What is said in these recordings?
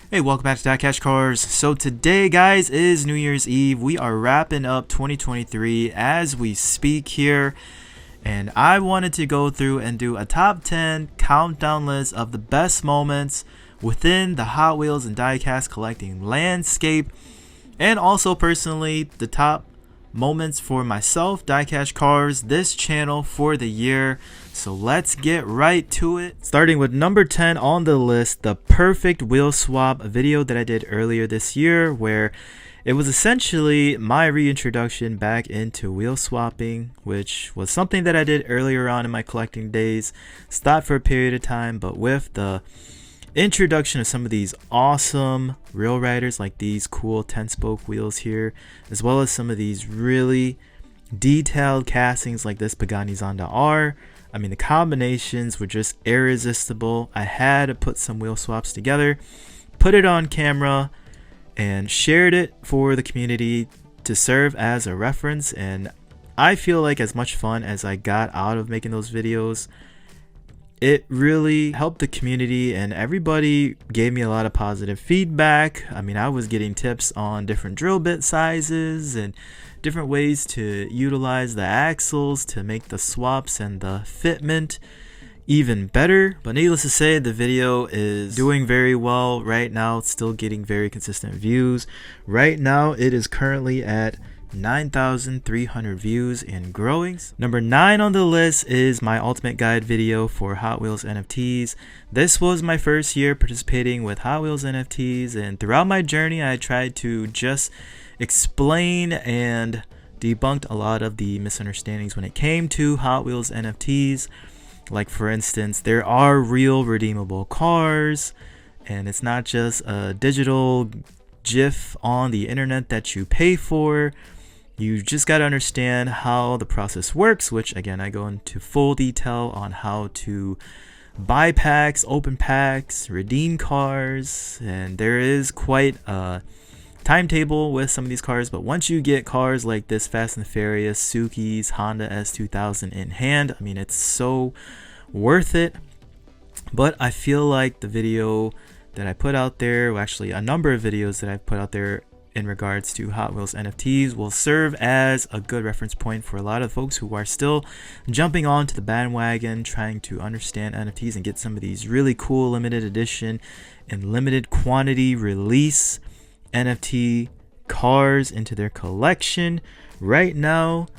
Hey, welcome back to DieCash Cars. So today, guys, is New Year's Eve. We are wrapping up 2023 as we speak here. And I wanted to go through and do a top 10 countdown list of the best moments within the Hot Wheels and diecast collecting landscape. And also, personally, the top moments for myself, DieCash Cars, this channel for the year. So let's get right to it. Starting with number 10 on the list, the perfect wheel swap video that I did earlier this year, where it was essentially my reintroduction back into wheel swapping, which was something that I did earlier on in my collecting days. Stopped for a period of time, but with the introduction of some of these awesome rail riders, like these cool 10-spoke wheels here, as well as some of these really detailed castings like this Pagani Zonda R. I mean, the combinations were just irresistible. I had to put some wheel swaps together, put it on camera, and shared it for the community to serve as a reference. And I feel like as much fun as I got out of making those videos, it really helped the community, and everybody gave me a lot of positive feedback. I mean, I was getting tips on different drill bit sizes and different ways to utilize the axles to make the swaps and the fitment even better. But needless to say, the video is doing very well right now. It's still getting very consistent views. Right now, it is currently at 9,300 views and growing. Number 9 on the list is my ultimate guide video for Hot Wheels NFTs. This was my first year participating with Hot Wheels NFTs, and throughout my journey I tried to just explain and debunked a lot of the misunderstandings when it came to Hot Wheels NFTs. Like, for instance, there are real redeemable cars, and it's not just a digital GIF on the internet that you pay for. You just got to understand how the process works, which again, I go into full detail on how to buy packs, open packs, redeem cars, and there is quite a timetable with some of these cars. But once you get cars like this Fast and Furious, Suzuki's Honda S2000 in hand, I mean, it's so worth it. But I feel like the video that I put out there, well, actually a number of videos that I've put out there in regards to Hot Wheels NFTs, will serve as a good reference point for a lot of folks who are still jumping onto the bandwagon, trying to understand NFTs and get some of these really cool limited edition and limited quantity release NFT cars into their collection. Right now,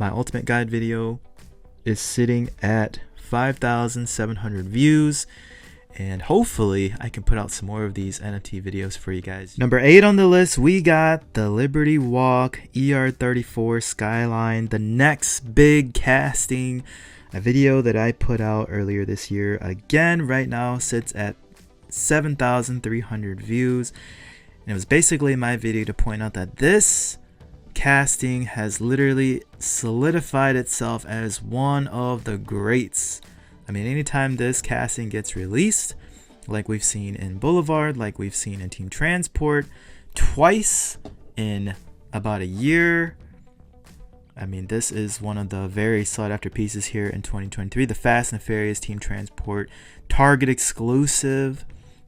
my ultimate guide video is sitting at 5,700 views. And hopefully I can put out some more of these NFT videos for you guys. Number 8 on the list, we got the Liberty Walk Er34 Skyline, the next big casting. A video that I put out earlier this year. Again, right now sits at 7,300 views. And it was basically my video to point out that this casting has literally solidified itself as one of the greats. I mean, anytime this casting gets released, like we've seen in Boulevard, like we've seen in Team Transport, twice in about a year, I mean, this is one of the very sought after pieces here in 2023. The Fast and Furious Team Transport Target exclusive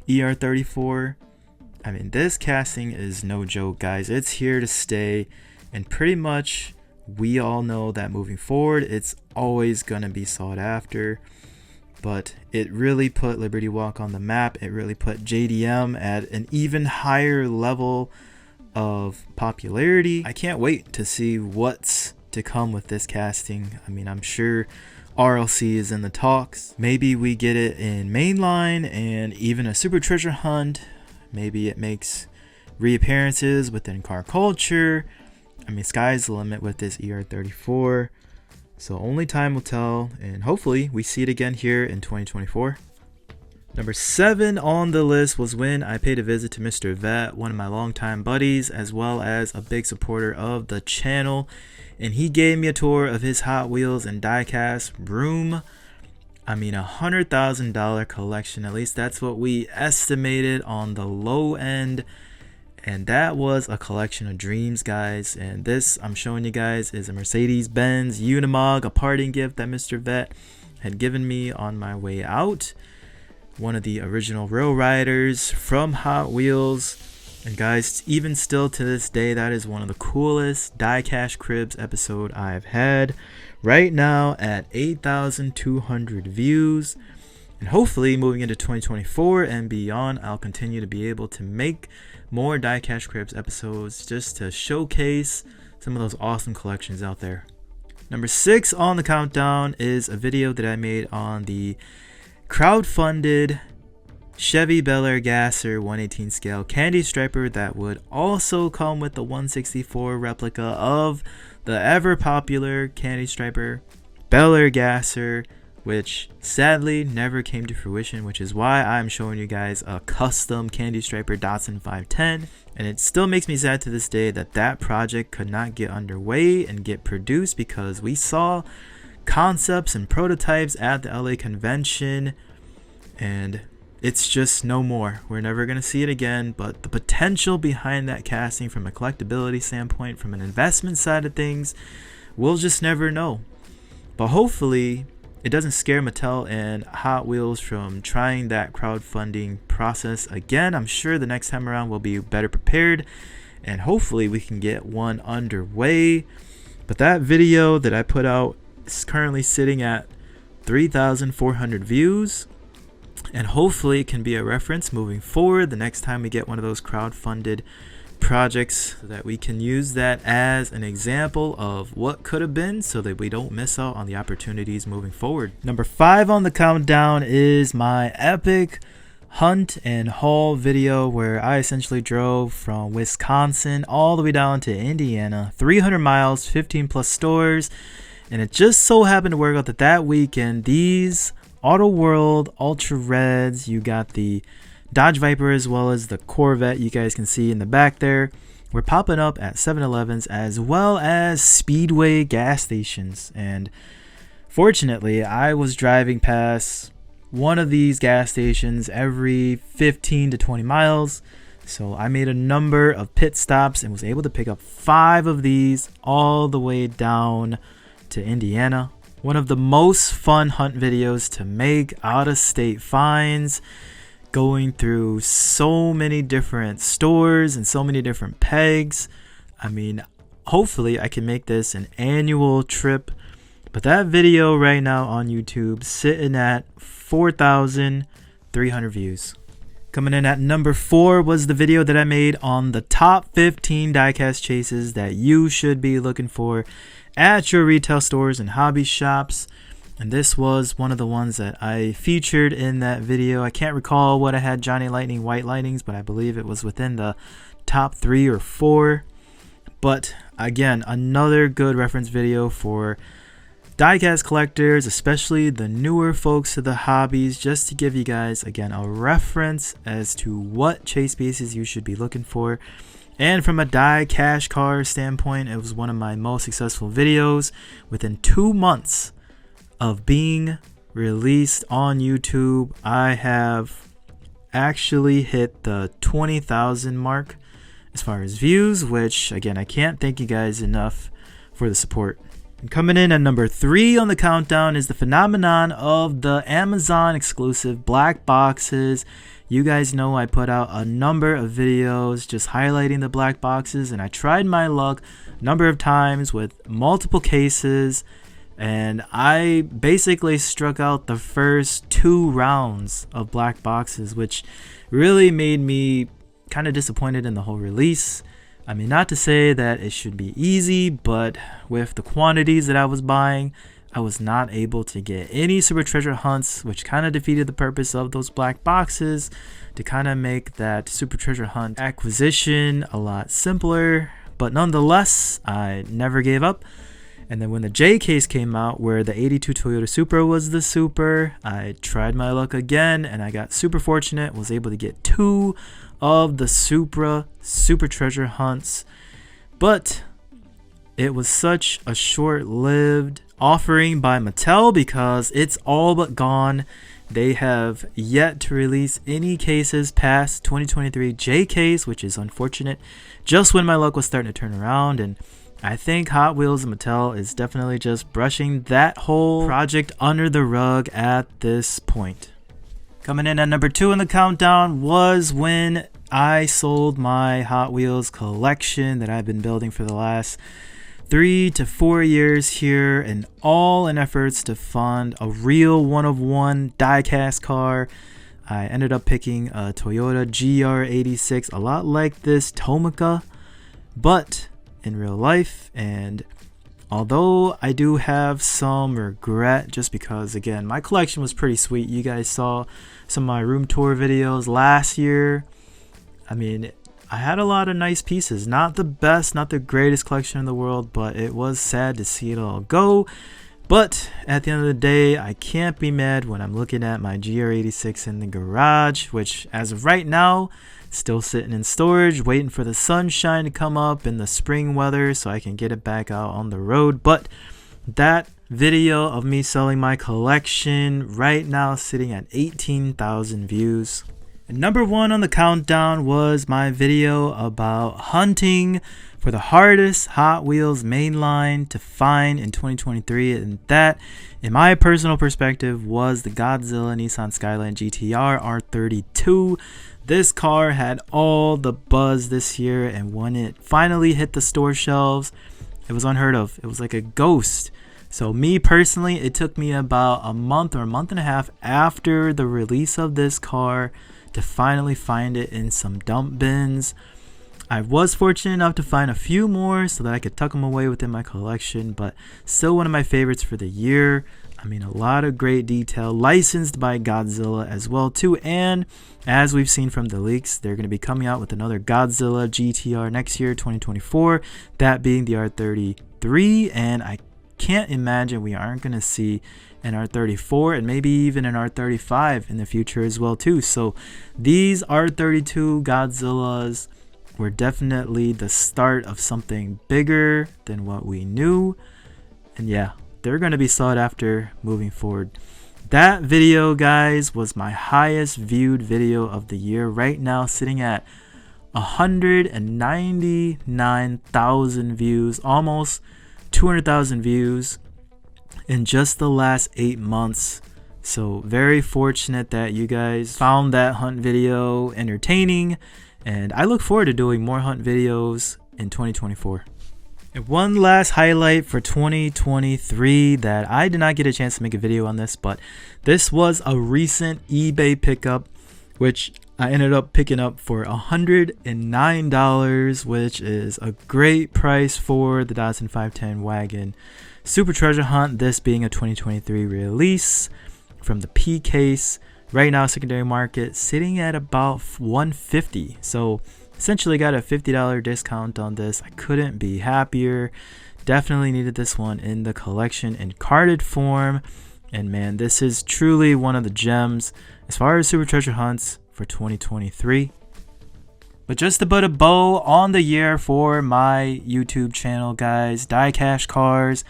Er34. I mean, this casting is no joke, guys. It's here to stay, and pretty much we all know that moving forward, it's always going to be sought after. But it really put Liberty Walk on the map. It really put JDM at an even higher level of popularity. I can't wait to see what's to come with this casting. I mean, I'm sure RLC is in the talks. Maybe we get it in mainline and even a super treasure hunt. Maybe it makes reappearances within carculture. I mean, sky's the limit with this Er34. So only time will tell, and hopefully we see it again here in 2024. Number 7 on the list was when I paid a visit to Mr. Vet, one of my longtime buddies, as well as a big supporter of the channel. And he gave me a tour of his Hot Wheels and diecast room. I mean, $100,000 collection, at least that's what we estimated on the low end. And that was a collection of dreams, guys. And this I'm showing you guys is a one of the original Rail Riders from Hot Wheels. And guys, even still to this day, that is one of the coolest DieCash Cribs episode I've had. Right now at 8,200 views. And hopefully moving into 2024 and beyond, I'll continue to be able to make more DieCash Cribs episodes just to showcase some of those awesome collections out there. Number 6 on the countdown is a video that I made on the crowdfunded Chevy Bel Air Gasser 1/18 scale candy striper that would also come with the 1/64 replica of the ever popular candy striper Bel Air Gasser, which sadly never came to fruition, which is why I'm showing you guys a custom candy striper Datsun 510. And it still makes me sad to this day that that project could not get underway and get produced, because we saw concepts and prototypes at the LA convention and it's just no more. We're never going to see it again, but the potential behind that casting from a collectability standpoint, from an investment side of things, we'll just never know. But hopefully it doesn't scare Mattel and Hot Wheels from trying that crowdfunding process again. I'm sure the next time around we'll be better prepared and hopefully we can get one underway. But that video that I put out is currently sitting at 3,400 views. And hopefully it can be a reference moving forward the next time we get one of those crowdfunded projects, so that we can use that as an example of what could have been, so that we don't miss out on the opportunities moving forward. Number 5 on the countdown is my epic hunt and haul video where I essentially drove from Wisconsin all the way down to Indiana, 300 miles, 15 plus stores. And it just so happened to work out that that weekend these Auto World Ultra Reds, you got the Dodge Viper as well as the Corvette you guys can see in the back there, we're popping up at 7-Elevens as well as Speedway gas stations. And fortunately I was driving past one of these gas stations every 15 to 20 miles, so I made a number of pit stops and was able to pick up 5 of these all the way down to Indiana. One of the most fun hunt videos to make, out of state finds, going through so many different stores and so many different pegs. I mean, hopefully I can make this an annual trip. But that video right now on YouTube sitting at 4,300 views. Coming in at number 4 was the video that I made on the top 15 diecast chases that you should be looking for at your retail stores and hobby shops. And this was one of the ones that I featured in that video. I can't recall what I had Johnny Lightning, White Lightnings, but I believe it was within the top 3 or 4. But again, another good reference video for diecast collectors, especially the newer folks to the hobbies, just to give you guys again a reference as to what chase pieces you should be looking for. And from a DieCash Cars standpoint, it was one of my most successful videos. Within 2 months of being released on YouTube, I have actually hit the 20,000 mark as far as views, which again, I can't thank you guys enough for the support. And coming in at number 3 on the countdown is the phenomenon of the Amazon exclusive black boxes. You guys know I put out a number of videos just highlighting the black boxes, and I tried my luck a number of times with multiple cases, and I basically struck out the first 2 rounds of black boxes, which really made me kind of disappointed in the whole release. I mean, not to say that it should be easy, but with the quantities that I was buying, I was not able to get any super treasure hunts, which kind of defeated the purpose of those black boxes, to kind of make that super treasure hunt acquisition a lot simpler. But nonetheless, I never gave up. And then when the J case came out, where the 82 Toyota Supra was the super, I tried my luck again, and I got super fortunate, was able to get 2 of the Supra super treasure hunts. But it was such a short-lived offering by Mattel, because it's all but gone. They have yet to release any cases past 2023 J case, which is unfortunate, just when my luck was starting to turn around. And I think Hot Wheels and Mattel is definitely just brushing that whole project under the rug at this point. Coming in at number 2 in the countdown was when I sold my Hot Wheels collection that I've been building for the last 3 to 4 years here, and all in efforts to fund a real one-of-one diecast car. I ended up picking a Toyota GR86, a lot like this Tomica, but in real life. And although I do have some regret, just because again my collection was pretty sweet. You guys saw some of my room tour videos last year. I mean, I had a lot of nice pieces. Not the best, not the greatest collection in the world, but it was sad to see it all go. But at the end of the day, I can't be mad when I'm looking at my GR86 in the garage, which as of right now, still sitting in storage, waiting for the sunshine to come up in the spring weather so I can get it back out on the road. But that video of me selling my collection right now sitting at 18,000 views. And number 1 on the countdown was my video about hunting for the hardest Hot Wheels mainline to find in 2023, and that, in my personal perspective, was the Godzilla Nissan Skyline GTR R32. This car had all the buzz this year, and when it finally hit the store shelves, it was unheard of. It was like a ghost. So me personally, it took me about a month or a month and a half after the release of this car to finally find it in some dump bins. I was fortunate enough to find a few more so that I could tuck them away within my collection, but still one of my favorites for the year. I mean, a lot of great detail, licensed by Godzilla as well too, and as we've seen from the leaks, they're going to be coming out with another Godzilla GTR next year, 2024, that being the R33, and I can't imagine we aren't going to see an R34 and maybe even an R35 in the future as well too. So these R32 Godzillas were definitely the start of something bigger than what we knew, and yeah, they're going to be sought after moving forward. That video, guys, was my highest viewed video of the year, right now sitting at 199,000 views, almost 200,000 views in just the last 8 months. So very fortunate that you guys found that hunt video entertaining, and I look forward to doing more hunt videos in 2024. And one last highlight for 2023 that I did not get a chance to make a video on this, but this was a recent eBay pickup, which I ended up picking up for $109, which is a great price for the Datsun 510 wagon Super Treasure Hunt, this being a 2023 release from the P case. Right now, secondary market sitting at about $150. So essentially got a $50 discount on this. I couldn't be happier. Definitely needed this one in the collection in carded form. And man, this is truly one of the gems as far as Super Treasure Hunts for 2023. But just to put a bow on the year for my YouTube channel, guys, DieCash Cars,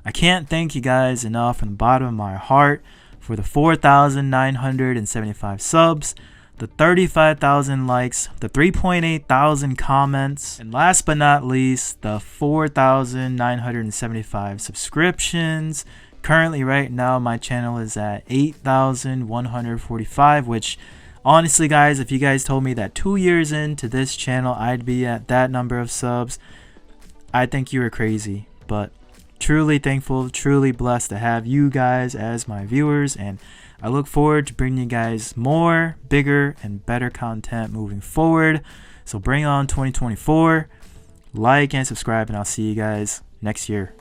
I can't thank you guys enough from the bottom of my heart for the 4,975 subs, the 35,000 likes, the 3,800 comments, and last but not least, the 4,975 subscriptions. Currently, right now, my channel is at 8,145, which honestly, guys, if you guys told me that 2 years into this channel I'd be at that number of subs, I think you were crazy. But truly thankful, truly blessed to have you guys as my viewers, and I look forward to bringing you guys more, bigger, and better content moving forward. So bring on 2024. Like and subscribe, and I'll see you guys next year.